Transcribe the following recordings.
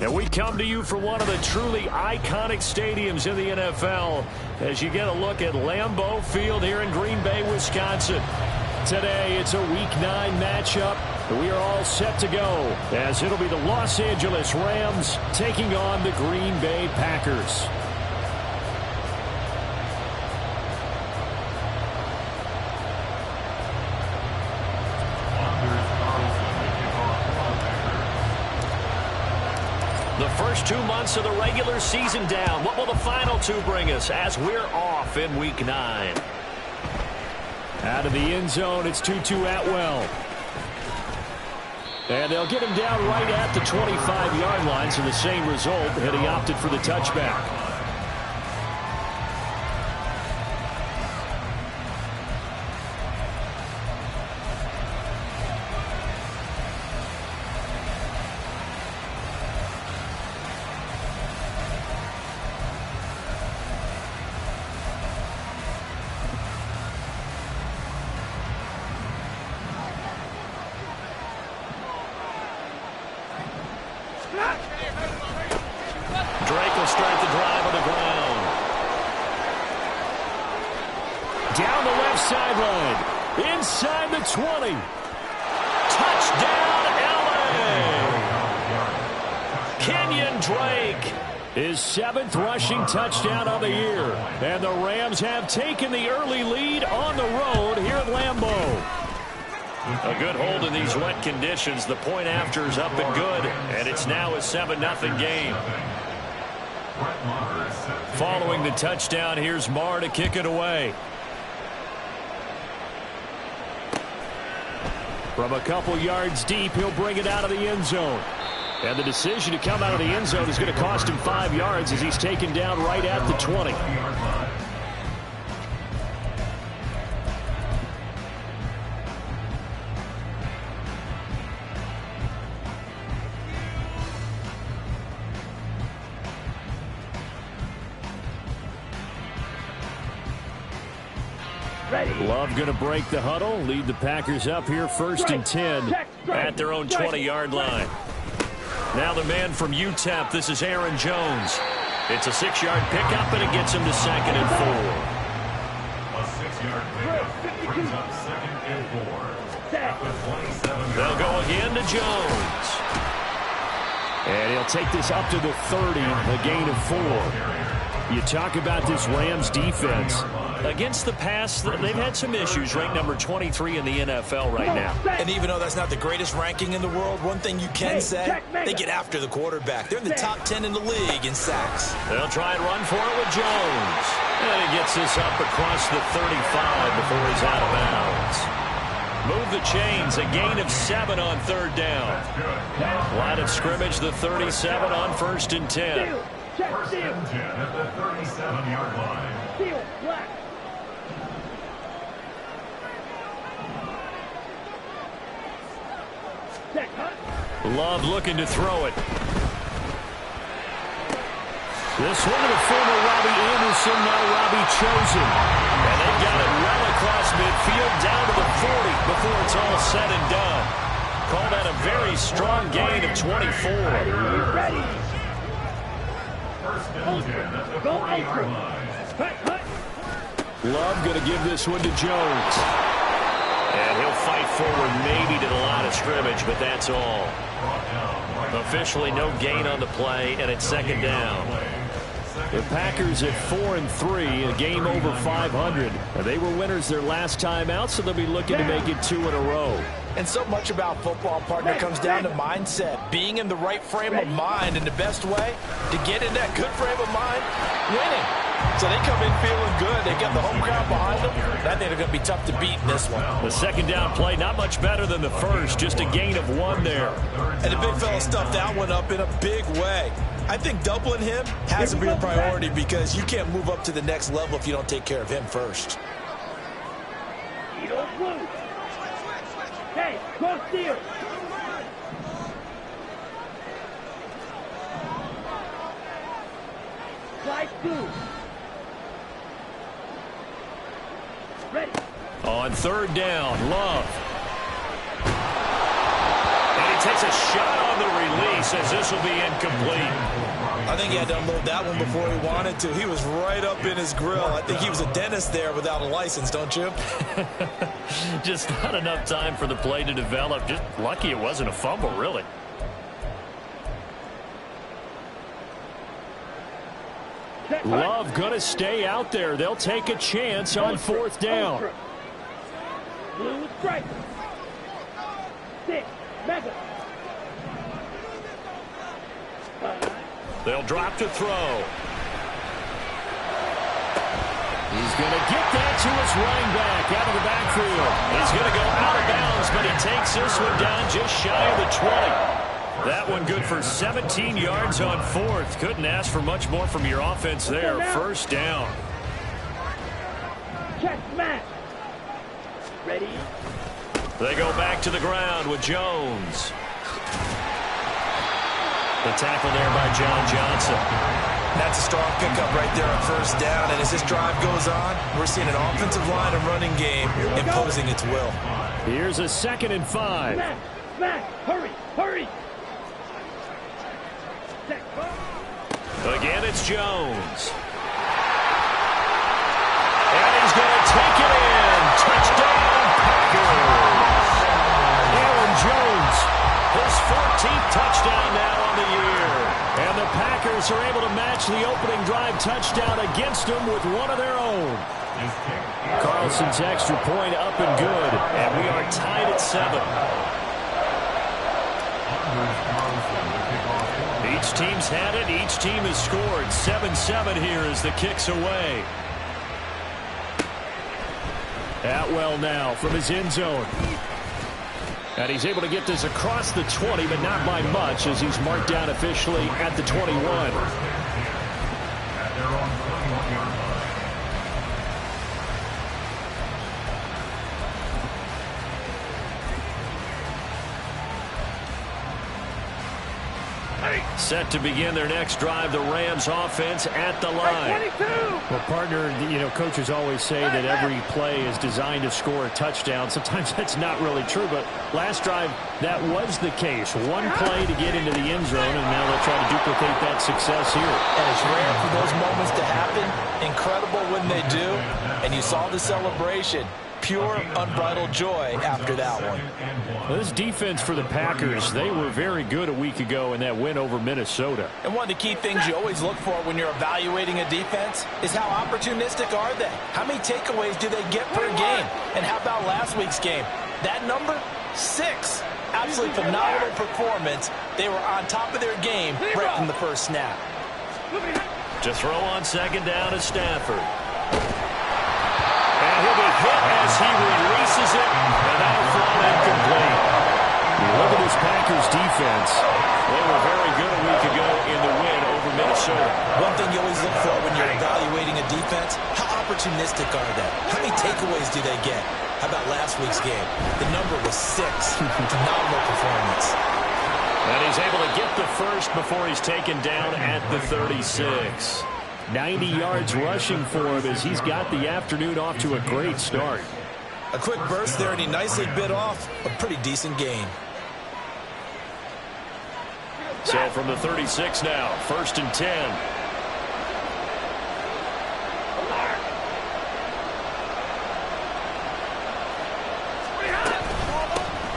And we come to you from one of the truly iconic stadiums in the NFL as you get a look at Lambeau Field here in Green Bay, Wisconsin. Today, it's a Week 9 matchup. We are all set to go as it'll be the Los Angeles Rams taking on the Green Bay Packers. The first 2 months of the regular season down. What will the final 2 bring us as we're off in Week 9? Out of the end zone, it's Tutu Atwell. And they'll get him down right at the 25-yard line, so the same result, and he opted for the touchback. Drake will start the drive on the ground. Down the left sideline. Inside the 20. Touchdown, LA! Kenyon Drake. His 7th rushing touchdown of the year. And the Rams have taken the early lead on the road here at Lambeau. A good hold in these wet conditions. The point after is up and good, and it's now a 7-0 game. Following the touchdown, here's Marr to kick it away. From a couple yards deep, he'll bring it out of the end zone. And the decision to come out of the end zone is going to cost him 5 yards as he's taken down right at the 20. Love going to break the huddle, lead the Packers up here 1st and 10 at their own 20-yard line. Now the man from UTEP, this is Aaron Jones. It's a 6-yard pickup, and it gets him to 2nd and 4. A 6-yard pickup brings up 2nd and 4. At the 27. They'll go again to Jones. And he'll take this up to the 30, a gain of 4. You talk about this Rams defense. Against the pass, they've had some issues. Ranked number 23 in the NFL right now. And even though that's not the greatest ranking in the world, one thing you can say, they get after the quarterback. They're in the top 10 in the league in sacks. They'll try and run for it with Jones. And he gets this up across the 35 before he's out of bounds. Move the chains, a gain of 7 on 3rd down. Line of scrimmage, the 37 on 1st and 10. 1st and 10 at the 37-yard line. Love looking to throw it. This one to the former Robbie Anderson, now Robbie Chosen. And they've got it well across midfield, down to the 40 before it's all said and done. Call that a very strong gain of 24. Ready. 1st and 10 at the 40-yard line. Love going to give this one to Jones. And he'll fight forward maybe to the line of scrimmage, but that's all. Officially no gain on the play, and it's 2nd down. The Packers at 4-3, a game over 500. They were winners their last time out, so they'll be looking to make it 2 in a row. And so much about football, partner, comes down to mindset. Being in the right frame of mind, and the best way to get in that good frame of mind, winning. So they come in feeling good. They got the home crowd behind them. I think they're going to be tough to beat in this one. The 2nd down play, not much better than the first, just a gain of 1 there. And the big fella stuffed that one up in a big way. I think doubling him has to be a priority because you can't move up to the next level if you don't take care of him first. Hey, go steal. Slide 2. Ready. On third down, Love. And he takes a shot on the release as this will be incomplete. I think he had to unload that one before he wanted to. He was right up in his grill. I think he was a dentist there without a license, don't you? Just not enough time for the play to develop. Just lucky it wasn't a fumble, really. Love going to stay out there. They'll take a chance on fourth down. Blue strike. 6. Mega. They'll drop to throw. He's going to get that to his running back out of the backfield. He's going to go out of bounds, but he takes this one down just shy of the 20. That one good for 17 yards on fourth. Couldn't ask for much more from your offense there. First down. Check smash. Ready. They go back to the ground with Jones. The tackle there by John Johnson. That's a strong pickup right there on first down. And as this drive goes on, we're seeing an offensive line and running game imposing its will. Here's a 2nd and 5. Smash. Smash. Hurry. Hurry. Again, it's Jones. And he's going to take it in. Touchdown, Packers. Aaron Jones, his 14th touchdown now on the year. And the Packers are able to match the opening drive touchdown against them with one of their own. Carlson's extra point up and good. And we are tied at 7. Each team's had it. Each team has scored. 7-7 here as the kick's away. Atwell now from his end zone. And he's able to get this across the 20, but not by much as he's marked down officially at the 21. Set to begin their next drive, the Rams offense at the line. Well, partner, you know, coaches always say that every play is designed to score a touchdown. Sometimes that's not really true, but last drive, that was the case. One play to get into the end zone, and now they'll try to duplicate that success here. And it's rare for those moments to happen. Incredible when they do. And you saw the celebration. Pure, unbridled joy after that one. Well, this defense for the Packers, they were very good a week ago in that win over Minnesota. And one of the key things you always look for when you're evaluating a defense is how opportunistic are they? How many takeaways do they get per game? And how about last week's game? That number, 6. Absolutely phenomenal performance. They were on top of their game right from the first snap. To throw on second down is Stafford. And he'll be hit as he releases it, and that'll fall incomplete. You look at this Packers defense. They were very good a week ago in the win over Minnesota. One thing you always look for when you're evaluating a defense, how opportunistic are they? How many takeaways do they get? How about last week's game? The number was 6. Phenomenal performance. And he's able to get the first before he's taken down at the 36. 90 yards rushing for him as he's got the afternoon off to a great start. A quick burst there, and he nicely bit off a pretty decent gain. So from the 36 now, 1st and 10.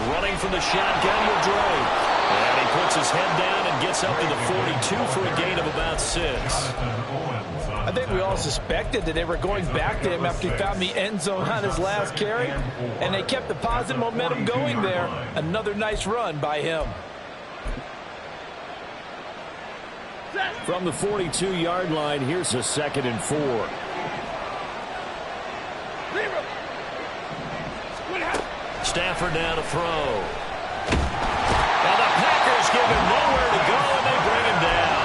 Running from the shotgun with Drake. And he puts his head down and gets up to the 42 for a gain of about 6. I think we all suspected that they were going back to him after he found the end zone on his last carry, and they kept the positive momentum going there. Another nice run by him. From the 42-yard line, here's a 2nd and 4. Stafford now to throw. Now the Packers give him nowhere to go, and they bring him down.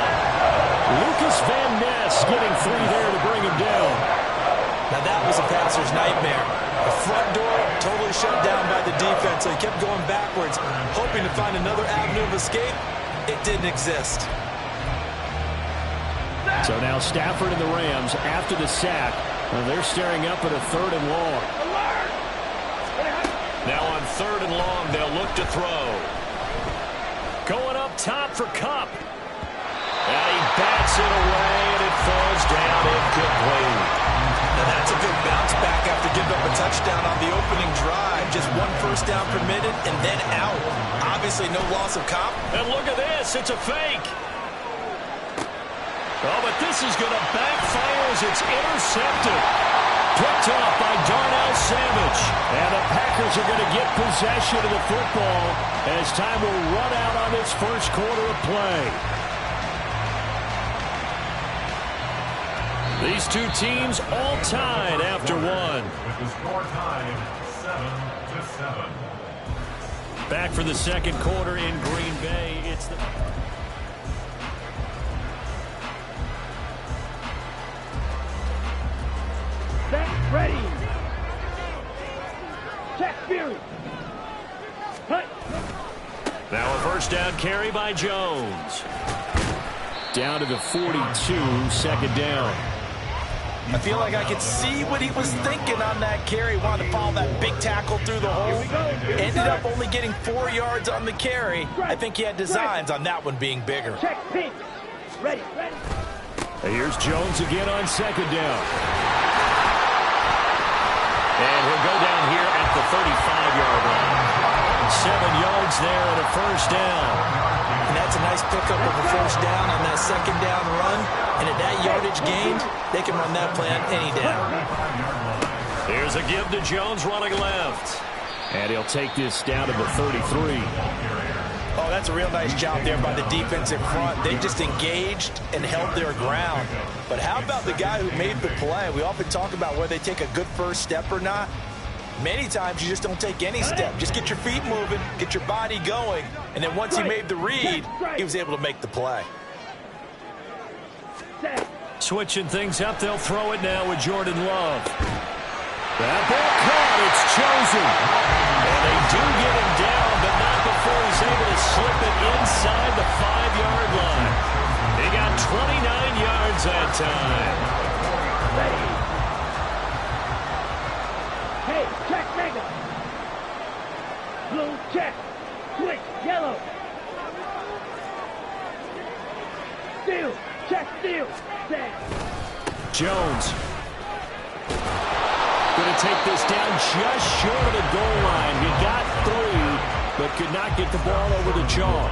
Lucas Van Ness getting 3 there to bring him down. Now that was a passer's nightmare. The front door totally line, so he kept going backwards, hoping to find another avenue of escape. It didn't exist. So now Stafford and the Rams, after the sack, they're staring up at a 3rd and long. Now on 3rd and long, they'll look to throw. Going up top for Kupp. And he bats it away, and it falls down incomplete. Now that's a good bounce back after giving up a touchdown on the opening drive. Just 1 first down permitted and then out. Obviously no loss of Kupp. And look at this. It's a fake. Oh, but this is going to backfire as it's intercepted. Picked off by Darnell Savage. And the Packers are going to get possession of the football as time will run out on this first quarter of play. These two teams all tied after one. With the score tied 7-7. Back for the second quarter in Green Bay. It's the... Set, ready. Check, Fury. Hut. Now a first down carry by Jones. Down to the 42, 2nd down. I feel like I could see what he was thinking on that carry. Wanted to follow that big tackle through the hole. Ended up only getting 4 yards on the carry. I think he had designs on that one being bigger. Check, pink. Ready, ready. Here's Jones again on 2nd down. And he'll go down here at the 35-yard line. 7 yards there and a first down. And that's a nice pickup of a first down on that 2nd down run. And at that yardage gained, they can run that play on any down. Here's a give to Jones running left. And he'll take this down to the 33. Oh, that's a real nice job there by the defense in front. They just engaged and held their ground. But how about the guy who made the play? We often talk about whether they take a good first step or not. Many times you just don't take any step. Just get your feet moving, get your body going, and then once he made the read, he was able to make the play. Switching things up, they'll throw it now with Jordan Love. That ball caught, it's chosen. And they do get him down, but not before he's able to slip it inside the 5-yard line. He got 29 yards that time. Hey, check, mega. Blue, check. Switch, yellow. Steal, check, steal. Set. Jones. Going to take this down just short of the goal line. He got 3, but could not get the ball over the jaw.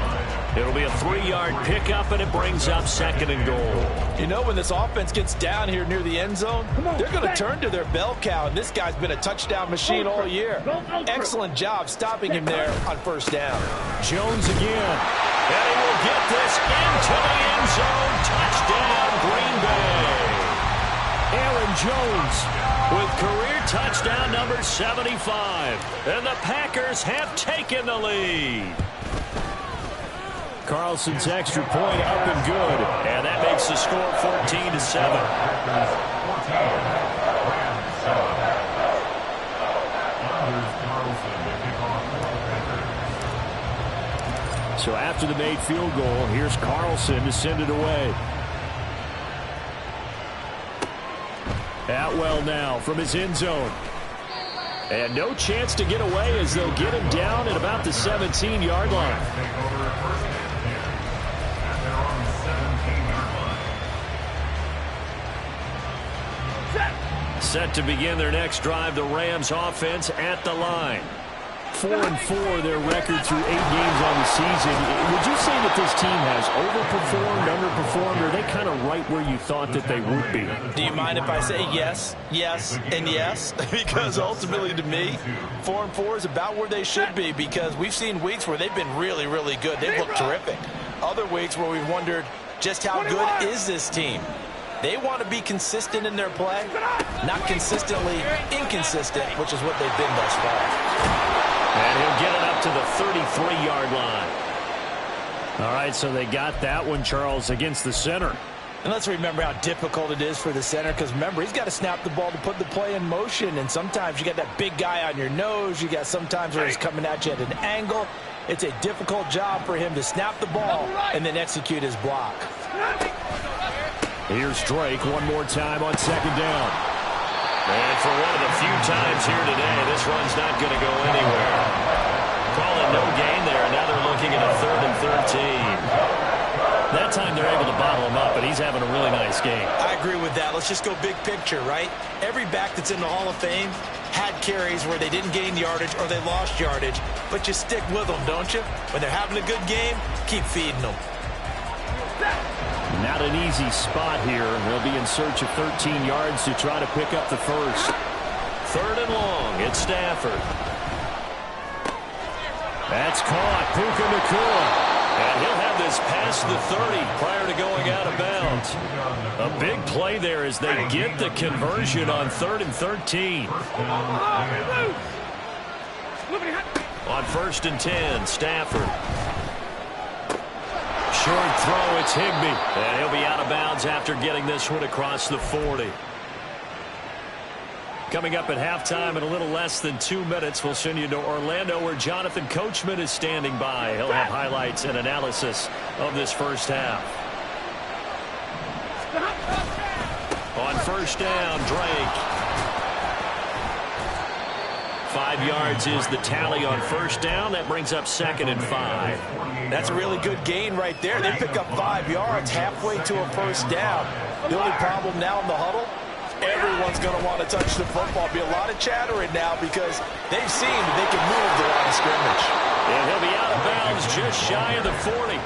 It'll be a 3-yard pickup, and it brings up 2nd and goal. You know, when this offense gets down here near the end zone, they're going to turn to their bell cow, and this guy's been a touchdown machine all year. Excellent job stopping him there on first down. Jones again. And he will get this into the end zone. Touchdown, Green Bay. Aaron Jones With career touchdown number 75. And the Packers have taken the lead. Carlson's extra point up and good. And that makes the score 14-7. So after the made field goal, here's Carlson to send it away. Atwell now from his end zone. And no chance to get away as they'll get him down at about the 17-yard line. Set to begin their next drive, the Rams offense at the line. 4-4 their record through 8 games on the season. Would you say that this team has overperformed, underperformed, or are they kind of right where you thought that they would be? Do you mind if I say yes, yes, and yes? Because ultimately to me, 4-4 is about where they should be, because we've seen weeks where they've been really, really good. They've looked terrific. Other weeks where we've wondered just how good is this team? They want to be consistent in their play, not consistently inconsistent, which is what they've been thus far. And he'll get it up to the 33-yard line. All right, so they got that one, Charles, against the center. And let's remember how difficult it is for the center, because remember, he's got to snap the ball to put the play in motion, and sometimes you got that big guy on your nose. You got sometimes where he's coming at you at an angle. It's a difficult job for him to snap the ball and then execute his block. Here's Drake one more time on second down. And for one of the few times here today, this run's not going to go anywhere. Call it no gain there, and now they're looking at a 3rd and 13. That time they're able to bottle him up, and he's having a really nice game. I agree with that. Let's just go big picture, right? Every back that's in the Hall of Fame had carries where they didn't gain yardage or they lost yardage, but you stick with them, don't you? When they're having a good game, keep feeding them. Not an easy spot here. They'll be in search of 13 yards to try to pick up the first. 3rd and long. It's Stafford. That's caught. Puka Nacua. And he'll have this past the 30 prior to going out of bounds. A big play there as they get the conversion on 3rd and 13. On 1st and 10, Stafford. Short throw, it's Higbee. And he'll be out of bounds after getting this one across the 40. Coming up at halftime in a little less than 2 minutes, we'll send you to Orlando where Jonathan Coachman is standing by. He'll have highlights and analysis of this first half. On 1st down, Drake. 5 yards is the tally on 1st down. That brings up 2nd and 5. That's a really good gain right there. They pick up 5 yards halfway to a 1st down. The only problem now in the huddle, everyone's going to want to touch the football. Be a lot of chattering now because they've seen that they can move the line of scrimmage. And he'll be out of bounds just shy of the 40.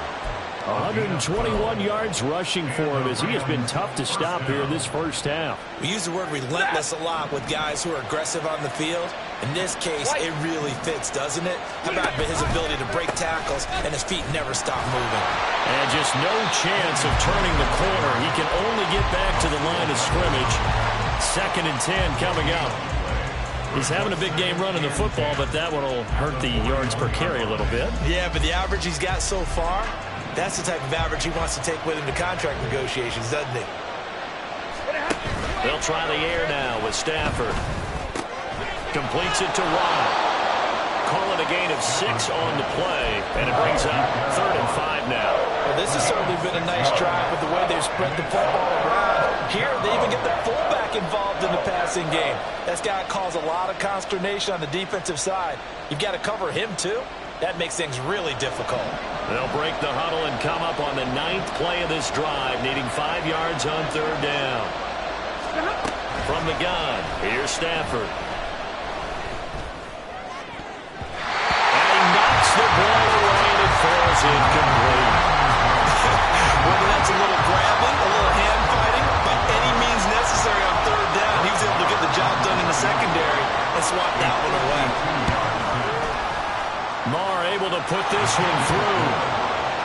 121 yards rushing for him as he has been tough to stop here in this first half. We use the word relentless a lot with guys who are aggressive on the field. In this case, it really fits, doesn't it? How about his ability to break tackles and his feet never stop moving? And just no chance of turning the corner. He can only get back to the line of scrimmage. 2nd and 10 coming up. He's having a big game running the football, but that one will hurt the yards per carry a little bit. Yeah, but the average he's got so far, that's the type of average he wants to take with him to contract negotiations, doesn't he? They'll try the air now with Stafford. Completes it to Watt. Call it a gain of 6 on the play, and it brings up 3rd and 5 now. Well, this has certainly been a nice drive with the way they've spread the football around. Here, they even get the fullback involved in the passing game. That's got to cause a lot of consternation on the defensive side. You've got to cover him, too. That makes things really difficult. They'll break the huddle and come up on the 9th play of this drive, needing 5 yards on 3rd down. From the gun, here's Stafford. The ball away and it falls incomplete. Whether that's a little grabbing, a little hand fighting, by any means necessary on 3rd down, he was able to get the job done in the secondary and swat that one away. Marr able to put this one through.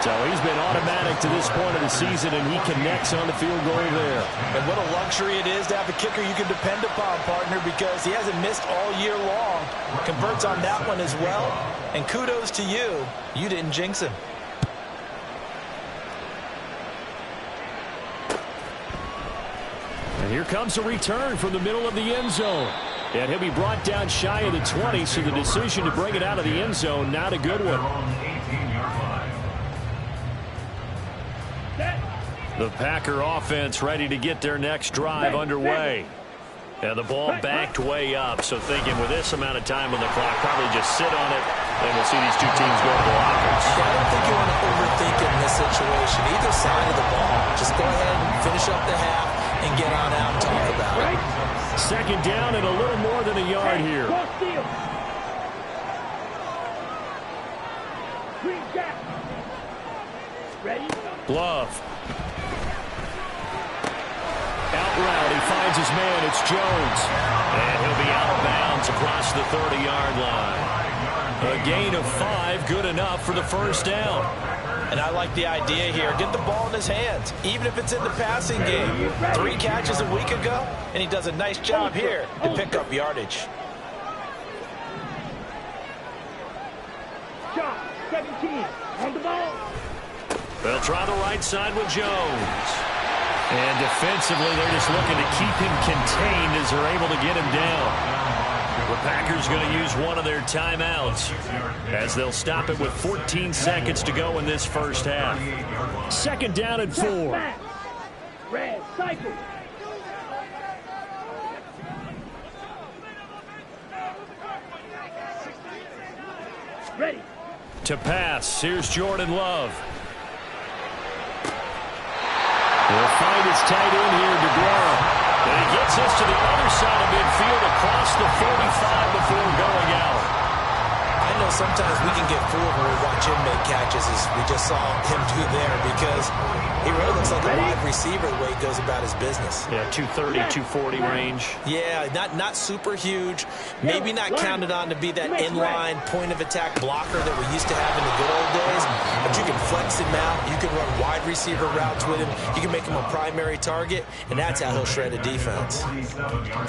So he's been automatic to this point of the season, and he connects on the field goal there. And what a luxury it is to have a kicker you can depend upon, partner, because he hasn't missed all year long. Converts on that one as well. And kudos to you. You didn't jinx him. And here comes a return from the middle of the end zone. And he'll be brought down shy of the 20, so the decision to bring it out of the end zone, not a good one. The Packer offense ready to get their next drive underway. And the ball backed way up, so thinking with this amount of time on the clock, probably just sit on it, and we'll see these two teams go to the lockers. Yeah, I don't think you want to overthink it in this situation. Either side of the ball. Just go ahead and finish up the half and get on out and talk about it. 2nd down and a little more than a yard here. Glove. Out route, he finds his man, it's Jones. And he'll be out of bounds across the 30-yard line. A gain of 5, good enough for the 1st down. And I like the idea here. Get the ball in his hands, even if it's in the passing game. 3 catches a week ago, and he does a nice job here to pick up yardage. Shot, 17, on the ball. They'll try the right side with Jones. And defensively, they're just looking to keep him contained as they're able to get him down. The Packers going to use one of their timeouts as they'll stop it with 14 seconds to go in this first half. Second down and 4. Red, cycle. Ready. To pass, here's Jordan Love. He'll find his tight end here, DeGuara. And he gets us to the other side of midfield across the 45 before going out. I know sometimes we can get fooled when we watch him make catches, as we just saw him do there, because he really looks like a wide receiver the way he goes about his business. Yeah, 230, 240 range. Yeah, not super huge. Maybe not counted on to be that inline point-of-attack blocker that we used to have in the good old days. But you can flex him out. You can run wide receiver routes with him. You can make him a primary target, and that's how he'll shred a defense.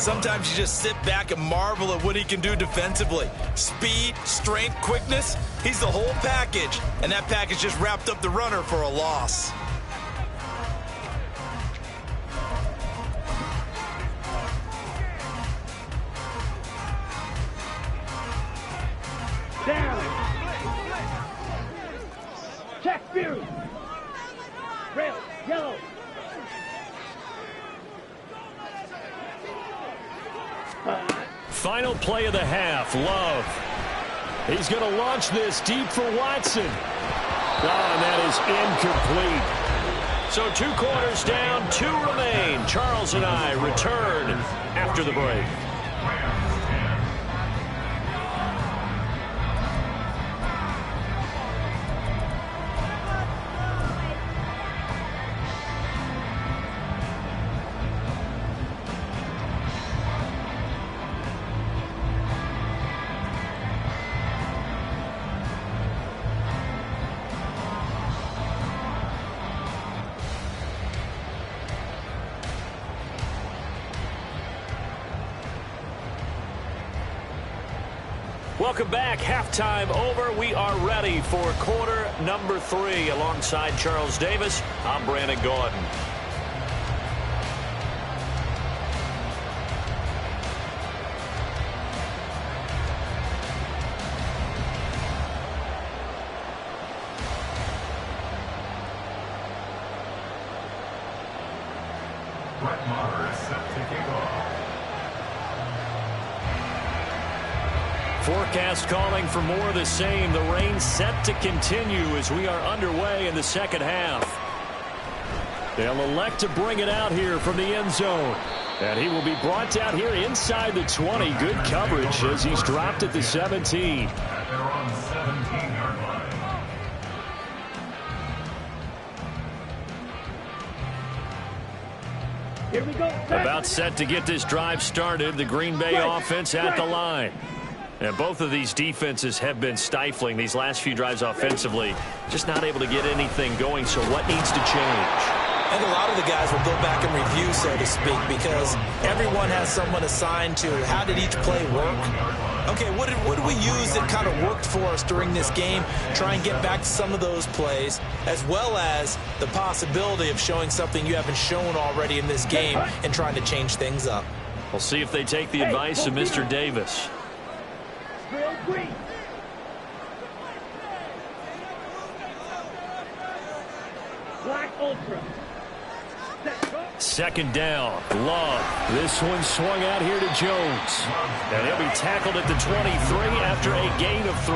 Sometimes you just sit back and marvel at what he can do defensively. Speed, strength, quickness. He's the whole package, and that package just wrapped up the runner for a loss. Down. Check Fury. Red, yellow. Final play of the half, Love. He's going to launch this deep for Watson. And that is incomplete. So 2 quarters down, 2 remain. Charles and I return after the break. Welcome back. Halftime over. We are ready for quarter number 3. Alongside Charles Davis, I'm Brandon Gordon. Brett Maher is set to kick off. Forecast calling for more of the same. The rain set to continue as we are underway in the second half. They'll elect to bring it out here from the end zone. And he will be brought down here inside the 20. Good coverage as he's dropped at the 17. At their own 17-yard line. Here we go. About set to get this drive started. The Green Bay offense at the line. And both of these defenses have been stifling these last few drives offensively. Just not able to get anything going, so what needs to change? And a lot of the guys will go back and review, so to speak, because everyone has someone assigned to how did each play work. Okay, what did we use that kind of worked for us during this game? Try and get back to some of those plays, as well as the possibility of showing something you haven't shown already in this game and trying to change things up. We'll see if they take the advice of Mr. Davis. Drill green. Black Ultra. Second down. Love. This one swung out here to Jones. And he'll be tackled at the 23 after a gain of 3.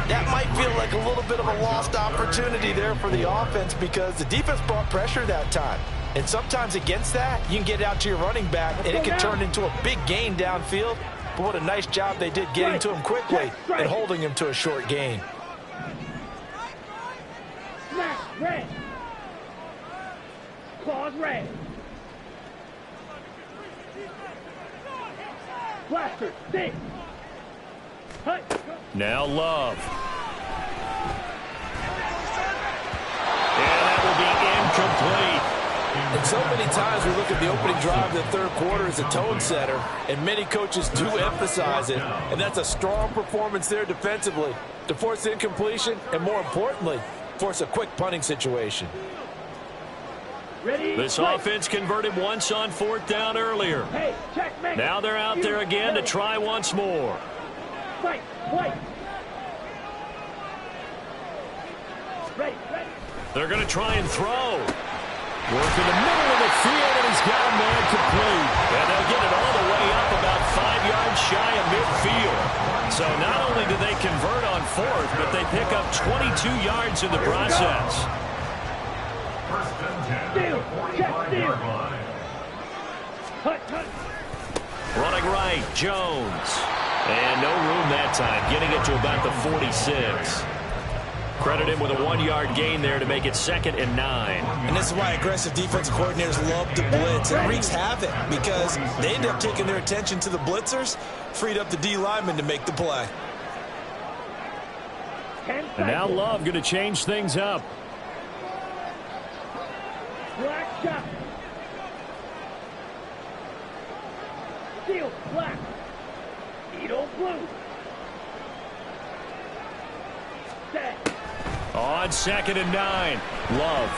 That might feel like a little bit of a lost opportunity there for the offense because the defense brought pressure that time. And sometimes against that, you can get out to your running back, and it can turn into a big gain downfield. But what a nice job they did getting to him quickly and holding him to a short gain. Smash red. Claws red. Blaster stick. Now Love. And that will be incomplete. And so many times we look at the opening drive of the third quarter as a tone setter, and many coaches do emphasize it, and that's a strong performance there defensively to force incompletion and, more importantly, force a quick punting situation. Ready? This offense converted once on 4th down earlier. Hey, check, man. Now they're out there again to try once more. Fight, play. Ready. They're going to try and throw. Work in the middle of the field, and he's got a man complete. And they'll get it all the way up about 5 yards shy of midfield. So not only do they convert on 4th, but they pick up 22 yards in the process. First and 10. Steal, check, steal. Cut. Running right, Jones. And no room that time, getting it to about the 46. Credit him with a 1-yard gain there to make it 2nd and 9. And this is why aggressive defensive coordinators love to blitz. It wreaks havoc because they end up taking their attention to the blitzers, freed up the D lineman to make the play. And now Love going to change things up. Black shot. Steel, black. Edo, blue. Set. On 2nd and 9, Love.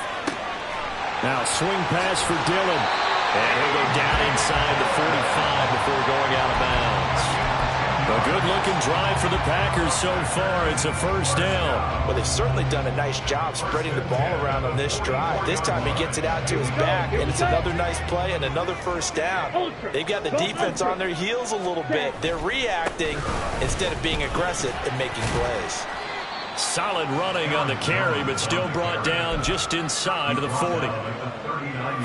Now swing pass for Dillon. And he'll go down inside the 45 before going out of bounds. A good-looking drive for the Packers so far. It's a 1st down. Well, they've certainly done a nice job spreading the ball around on this drive. This time he gets it out to his back, and it's another nice play and another 1st down. They've got the defense on their heels a little bit. They're reacting instead of being aggressive and making plays. Solid running on the carry, but still brought down just inside of the 40.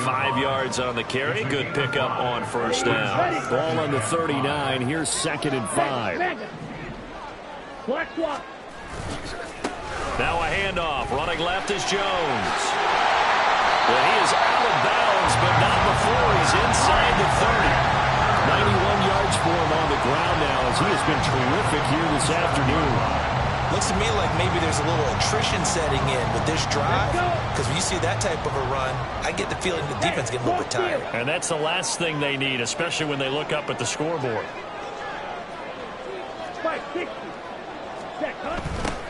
5 yards on the carry. Good pickup on 1st down. Ball on the 39. Here's 2nd and 5. Black swap. Now a handoff. Running left is Jones. Well, he is out of bounds, but not before he's inside the 30. 91 yards for him on the ground now as he has been terrific here this afternoon. Looks to me like maybe there's a little attrition setting in with this drive, because when you see that type of a run, I get the feeling the defense getting a little bit tired. And that's the last thing they need, especially when they look up at the scoreboard. 560. Set, cut.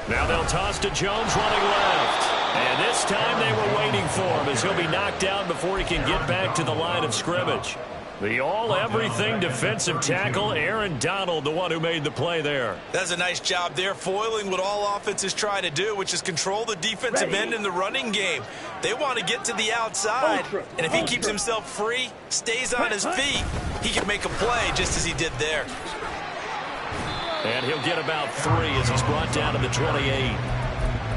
Now they'll toss to Jones running left. And this time they were waiting for him as he'll be knocked down before he can get back to the line of scrimmage. The all-everything defensive tackle, Aaron Donald, the one who made the play there. That's a nice job there, foiling what all offenses try to do, which is control the defensive end in the running game. They want to get to the outside, and if he keeps himself free, stays on his feet, he can make a play just as he did there. And he'll get about 3 as he's brought down to the 28.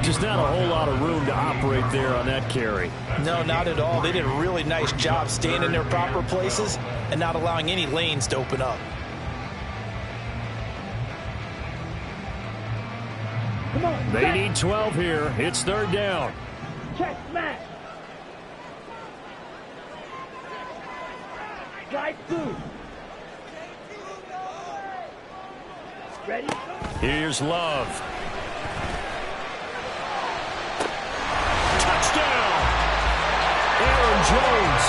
Just not a whole lot of room to operate there on that carry. No, not at all. They did a really nice job staying in their proper places and not allowing any lanes to open up. Come on. They set. need 12 here. It's 3rd down. Check, smash. Slide through. Ready? Here's Love. Aaron Jones,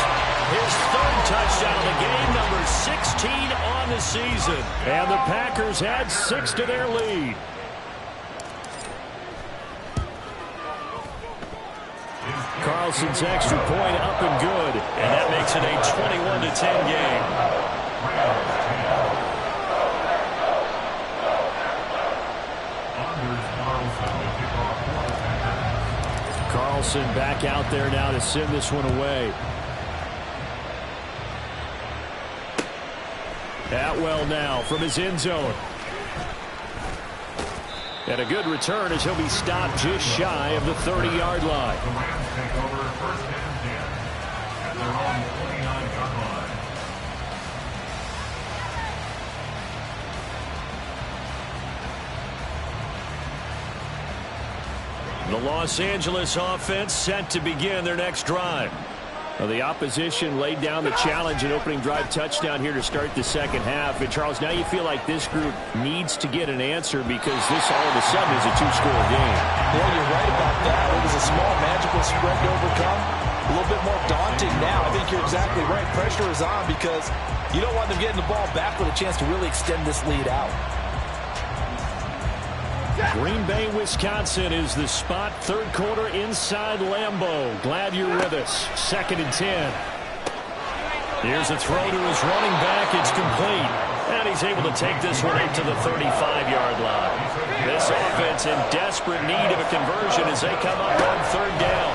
his 3rd touchdown of the game, number 16 on the season. And the Packers add 6 to their lead. Carlson's extra point up and good. And that makes it a 21-10 game. Carlson back out there now to send this one away. Atwell now from his end zone. And a good return as he'll be stopped just shy of the 30-yard line. The Rams take over 1st and 10 at their own 29-yard line. The Los Angeles offense set to begin their next drive. Well, the opposition laid down the challenge and opening drive touchdown here to start the 2nd half. And, Charles, now you feel like this group needs to get an answer because this all of a sudden is a 2-score game. Yeah, you're right about that. It was a small magical spread to overcome. A little bit more daunting now. I think you're exactly right. Pressure is on because you don't want them getting the ball back with a chance to really extend this lead out. Green Bay, Wisconsin is the spot. Third quarter inside Lambeau. Glad you're with us. 2nd and 10. Here's a throw to his running back. It's complete. And he's able to take this one up to the 35-yard line. This offense in desperate need of a conversion as they come up on 3rd down.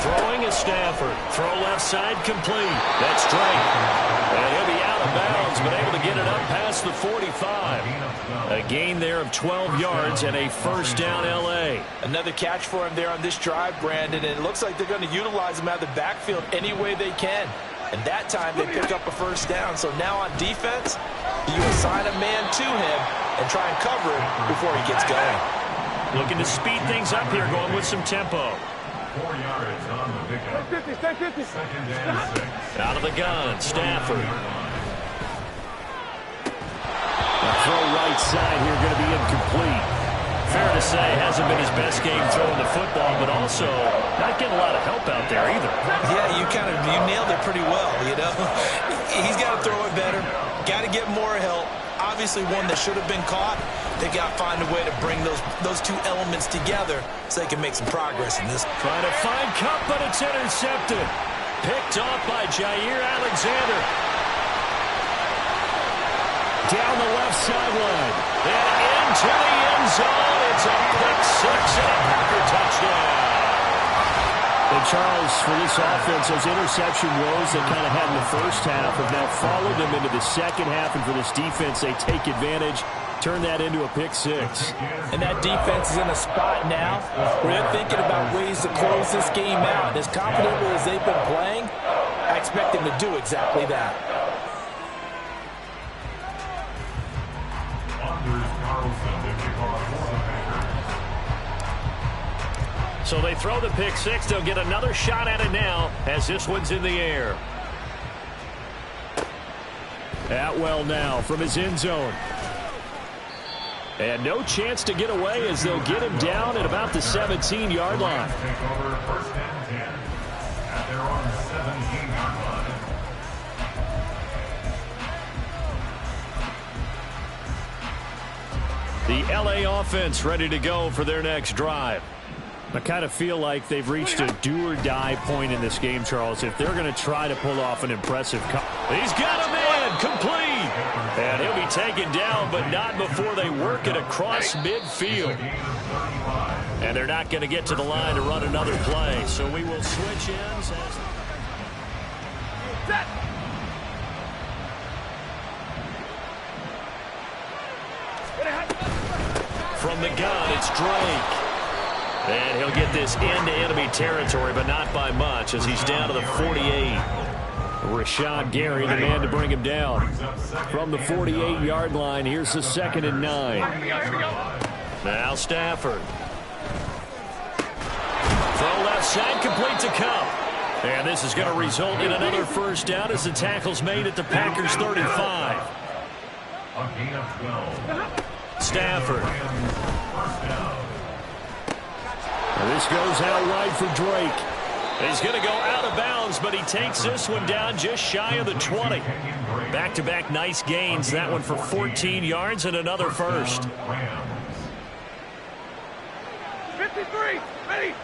Throwing is Stafford. Throw left side complete. That's Drake. And he'll be out of bounds, but able to get it up past the 45. A gain there of 12 yards and a 1st down L.A. Another catch for him there on this drive, Brandon, and it looks like they're going to utilize him out of the backfield any way they can. And that time they pick up a 1st down. So now on defense, you assign a man to him and try and cover him before he gets going. Looking to speed things up here, going with some tempo. 4 yards on the pickup. 2nd and 6. Out of the gun, Stafford. A throw right side here going to be incomplete. Fair to say, hasn't been his best game throwing the football, but also not getting a lot of help out there either. Yeah, you nailed it pretty well, you know. He's got to throw it better. Got to get more help. Obviously one that should have been caught. They got to find a way to bring those two elements together so they can make some progress in this. Trying to find Cup, but it's intercepted. Picked off by Jair Alexander. Down the left sideline. And into the end zone. It's a pick 6 and a Packer touchdown. And Charles, for this offense, those interception woes they kind of had in the first half have now followed them into the second half. And for this defense, they take advantage, turn that into a pick 6. And that defense is in a spot now where they're thinking about ways to close this game out. As confidently as they've been playing, I expect them to do exactly that. So they throw the pick 6. They'll get another shot at it now as this one's in the air. Atwell now from his end zone. And no chance to get away as they'll get him down at about the 17-yard line. Take over 1st and 10 at their own 17-yard line. The L.A. offense ready to go for their next drive. I kind of feel like they've reached a do-or-die point in this game, Charles, if they're going to try to pull off an impressive He's got a man, complete. And he'll be taken down, but not before they work it across midfield. And they're not going to get to the line to run another play, so we will switch ends. From the gun, it's Drake. And he'll get this into enemy territory, but not by much as he's down to the 48. Rashad Gary, the man to bring him down. From the 48-yard line, here's the 2nd and 9. Now Stafford. Throw left side, complete to Cup. And this is going to result in another 1st down as the tackle's made at the Packers' 35. A gain of 12. Stafford. This goes out wide for Drake. He's going to go out of bounds, but he takes this one down just shy of the 20. Back-to-back nice gains. That one for 14 yards and another 1st. 53, ready,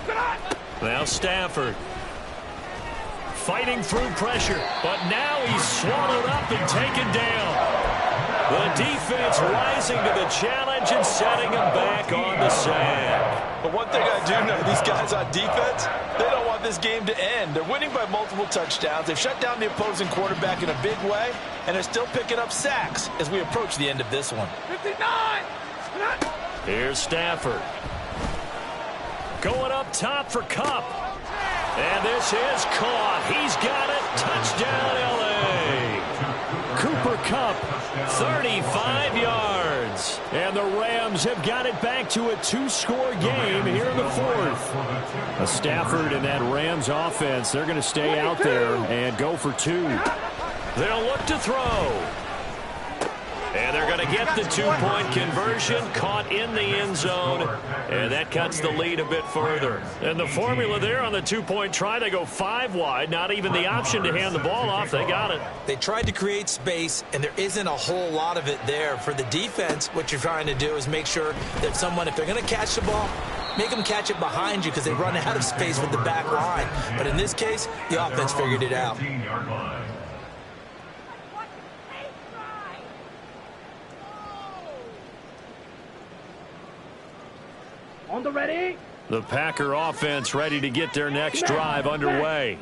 start. Now Stafford. Fighting through pressure, but now he's swallowed up and taken down. The defense rising to the challenge and setting him back on the sack. But one thing I do know, these guys on defense, they don't want this game to end. They're winning by multiple touchdowns. They've shut down the opposing quarterback in a big way, and they're still picking up sacks as we approach the end of this one. 59. Here's Stafford. Going up top for Cup. And this is caught. He's got it. Touchdown, L.A. Cooper Cup, 35 yards. And the Rams have got it back to a 2-score game here in the 4th. A Stafford and that Rams offense, they're going to stay out there and go for 2. They'll look to throw. And they're going to get the two-point conversion, caught in the end zone, and that cuts the lead a bit further. And the formula there on the two-point try, they go 5 wide, not even the option to hand the ball off. They got it. They tried to create space, and there isn't a whole lot of it there. For the defense, what you're trying to do is make sure that someone, if they're going to catch the ball, make them catch it behind you because they run out of space with the back line. But in this case, the offense figured it out. On the ready. The Packer offense ready to get their next drive underway.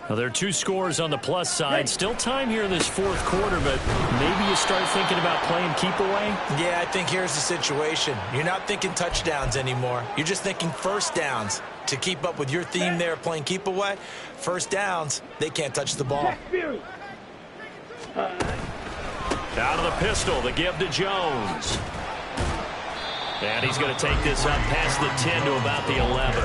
Now, there are 2 scores on the plus side. Still time here in this fourth quarter, but maybe you start thinking about playing keep away? Yeah, I think here's the situation. You're not thinking touchdowns anymore. You're just thinking first downs. To keep up with your theme there, playing keep away, first downs, they can't touch the ball. Out of the pistol, the give to Jones. And he's going to take this up past the 10 to about the 11.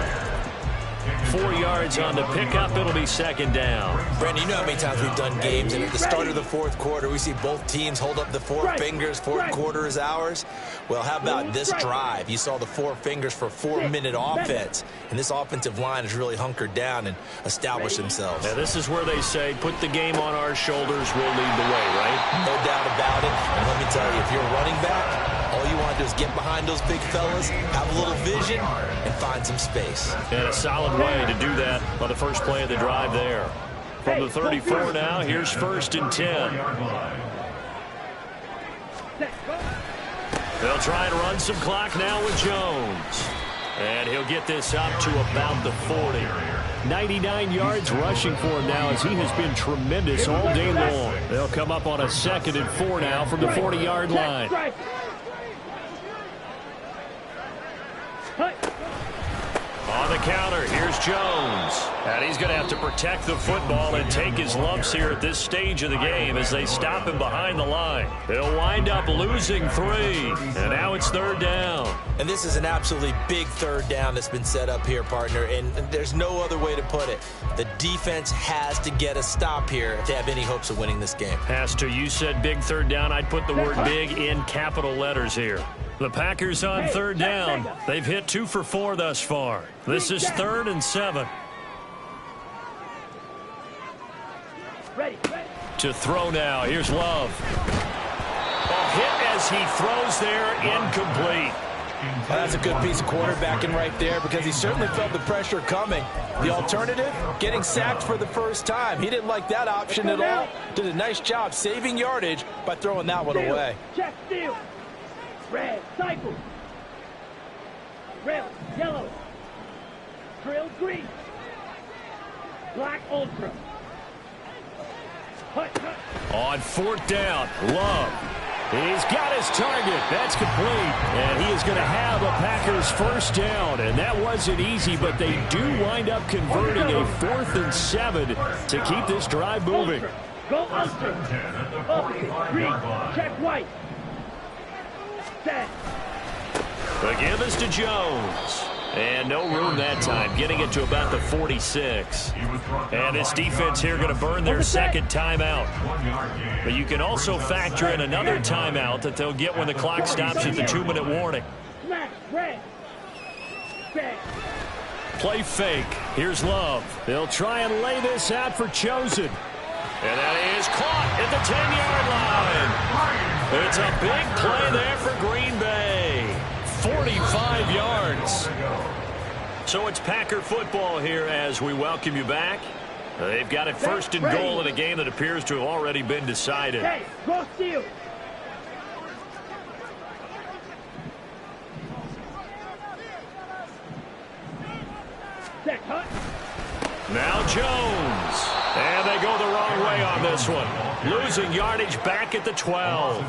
4 yards on the pickup. It'll be second down. Brandon, you know how many times we've done games, and at the start of the fourth quarter, we see both teams hold up the 4 fingers, fourth quarter is ours. Well, how about this drive? You saw the 4 fingers for 4-minute offense, and this offensive line has really hunkered down and established themselves. Now, this is where they say, put the game on our shoulders, we'll lead the way, right? No doubt about it. And let me tell you, if you're a running back, all you want to do is get behind those big fellas, have a little vision, and find some space. And a solid way to do that on the first play of the drive there. From the 34 now, here's 1st and 10. They'll try and run some clock now with Jones. And he'll get this up to about the 40. 99 yards rushing for him now as he has been tremendous all day long. They'll come up on a 2nd and 4 now from the 40-yard line. On the counter, here's Jones. And he's going to have to protect the football and take his lumps here at this stage of the game as they stop him behind the line. They'll wind up losing 3. And now it's 3rd down. And this is an absolutely big 3rd down that's been set up here, partner. And there's no other way to put it. The defense has to get a stop here to have any hopes of winning this game. Has to. You said big 3rd down. I'd put the word big in capital letters here. The Packers on 3rd down. They've hit 2 for 4 thus far. This is 3rd and 7. To throw now. Here's Love. A hit as he throws there, incomplete. Well, that's a good piece of quarterbacking right there because he certainly felt the pressure coming. The alternative, getting sacked for the first time. He didn't like that option at all. Did a nice job saving yardage by throwing that one away. Check steal. Red, cycle. Red, yellow. Trail green. Black ultra. Hut, hut. On 4th down, Love. He's got his target. That's complete. And he is going to have a Packers 1st down. And that wasn't easy, but they do wind up converting a 4th and 7 to keep this drive moving. Ultra. Go ultra. Opposite, green. Check white. Set. The give is to Jones. And no room that time, getting it to about the 46. And this defense here going to burn their 2nd timeout. But you can also factor in another timeout that they'll get when the clock stops at the 2-minute warning. Play fake. Here's Love. They'll try and lay this out for Chosen. And that is caught at the 10-yard line. It's a big play there for Green Bay. 45 yards. So it's Packer football here as we welcome you back. They've got it 1st and goal in a game that appears to have already been decided. Hey, go steal. Now Jones. And they go the wrong way on this one. Losing yardage back at the 12.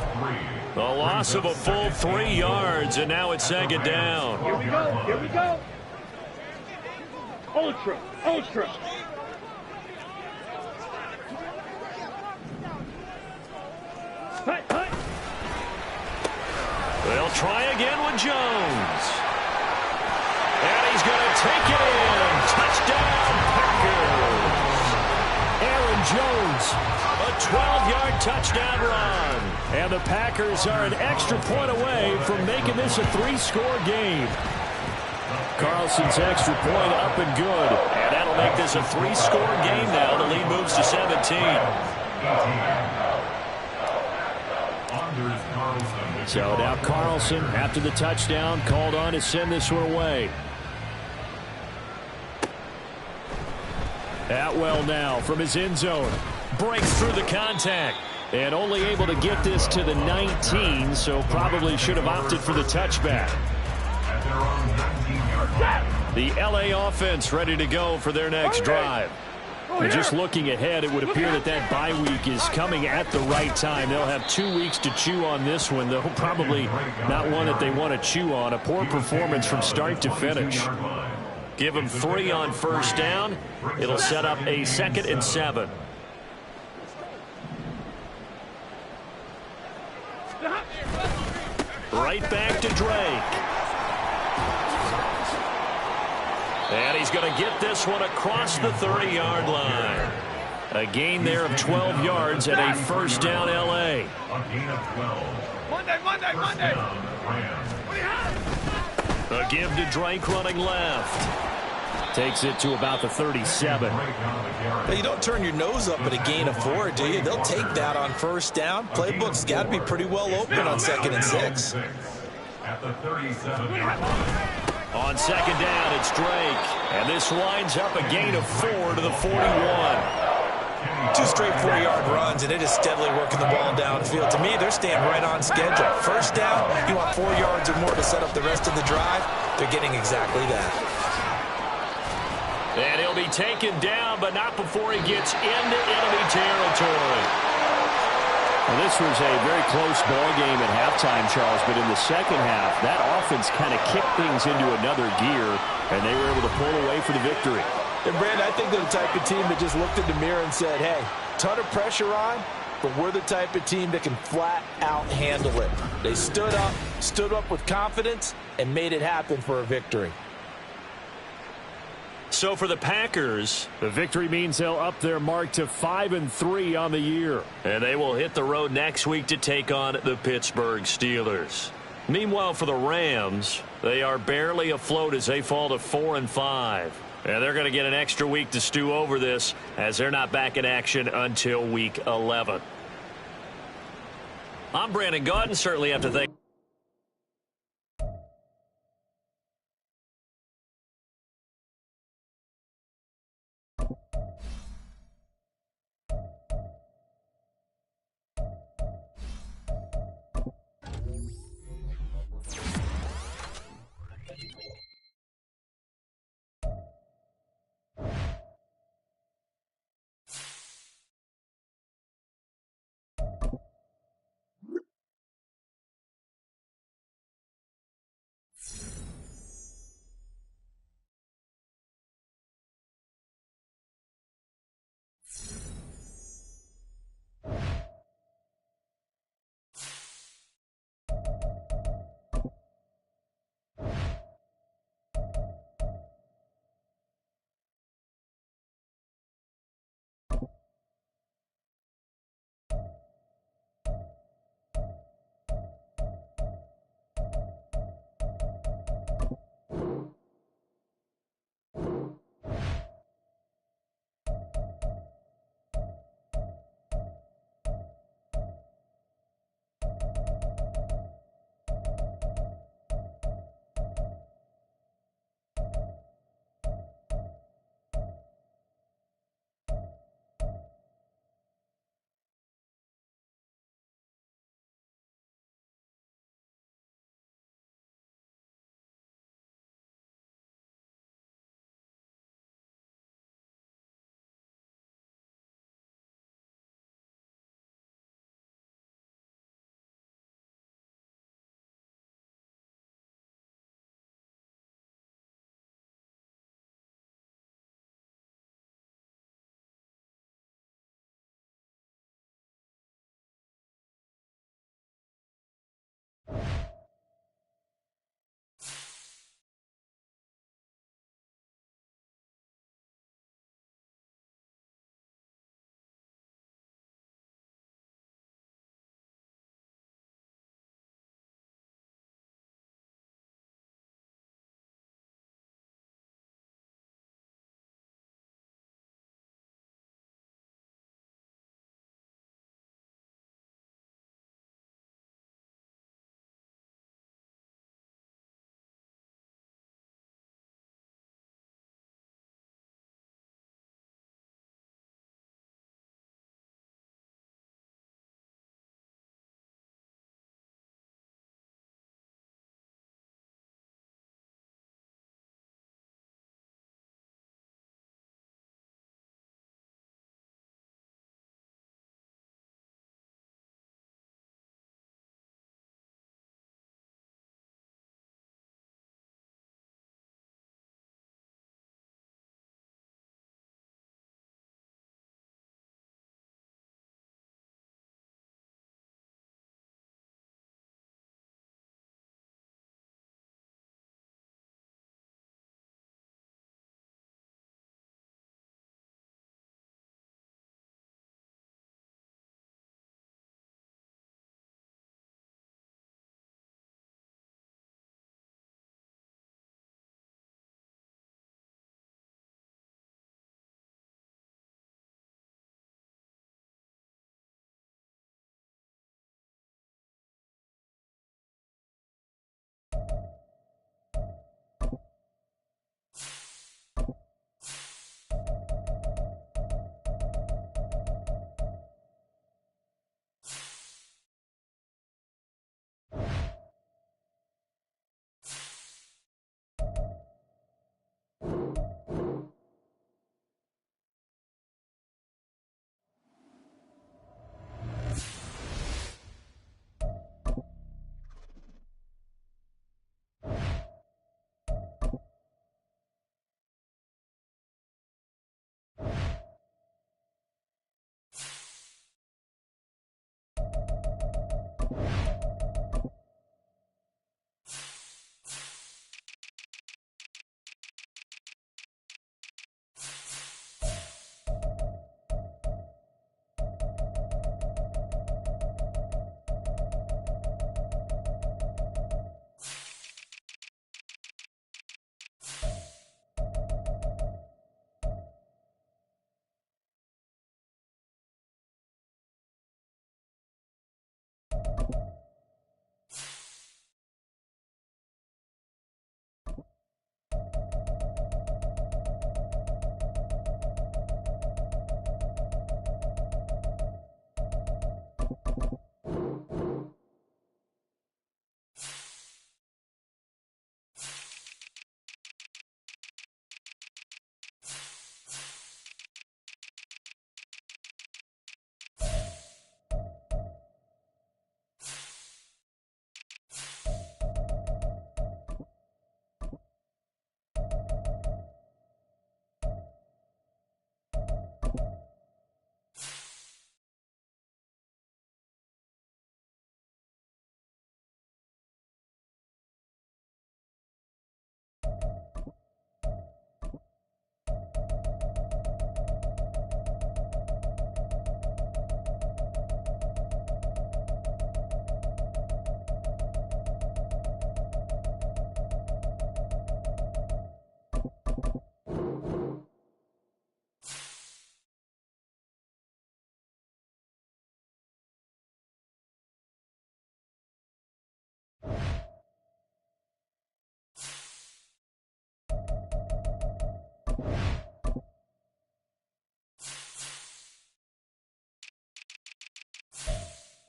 A loss of a full 3 yards, and now it's 2nd down. Here we go. Here we go. Ultra. Ultra. Hut, hut. They'll try again with Jones. And he's going to take it in. Touchdown, Packers. Aaron Jones, a 12-yard touchdown run. And the Packers are an extra point away from making this a 3-score game. Carlson's extra point up and good. And that'll make this a 3-score game now. The lead moves to 17. So now Carlson, after the touchdown, called on to send this one away. Atwell now from his end zone. Breaks through the contact. And only able to get this to the 19, so probably should have opted for the touchback. The LA offense ready to go for their next drive. And just looking ahead, it would appear that that bye week is coming at the right time. They'll have 2 weeks to chew on this one, though probably not one that they want to chew on. A poor performance from start to finish. Give them 3 on first down. It'll set up a 2nd and 7. Right back to Drake. And he's going to get this one across the 30-yard line. A gain there of 12 yards and a first down L.A. Monday. A give to Drake running left. Takes it to about the 37. Now, you don't turn your nose up at a gain of 4, do you? They'll take that on first down. Playbook's got to be pretty well open on 2nd and 6. At the 37-yard line. On 2nd down, it's Drake. And this lines up a gain of 4 to the 41. 2 straight 40-yard runs, and it is steadily working the ball downfield. To me, they're staying right on schedule. First down, you want 4 yards or more to set up the rest of the drive. They're getting exactly that. And he'll be taken down, but not before he gets into enemy territory. Well, this was a very close ball game at halftime, Charles, but in the second half, that offense kind of kicked things into another gear, and they were able to pull away for the victory. And, Brandon, I think they're the type of team that just looked in the mirror and said, hey, ton of pressure on, but we're the type of team that can flat out handle it. They stood up with confidence, and made it happen for a victory. So for the Packers, the victory means they'll up their mark to 5-3 on the year. And they will hit the road next week to take on the Pittsburgh Steelers. Meanwhile, for the Rams, they are barely afloat as they fall to 4-5. And they're going to get an extra week to stew over this as they're not back in action until week 11. I'm Brandon Gaudin. Certainly have to thank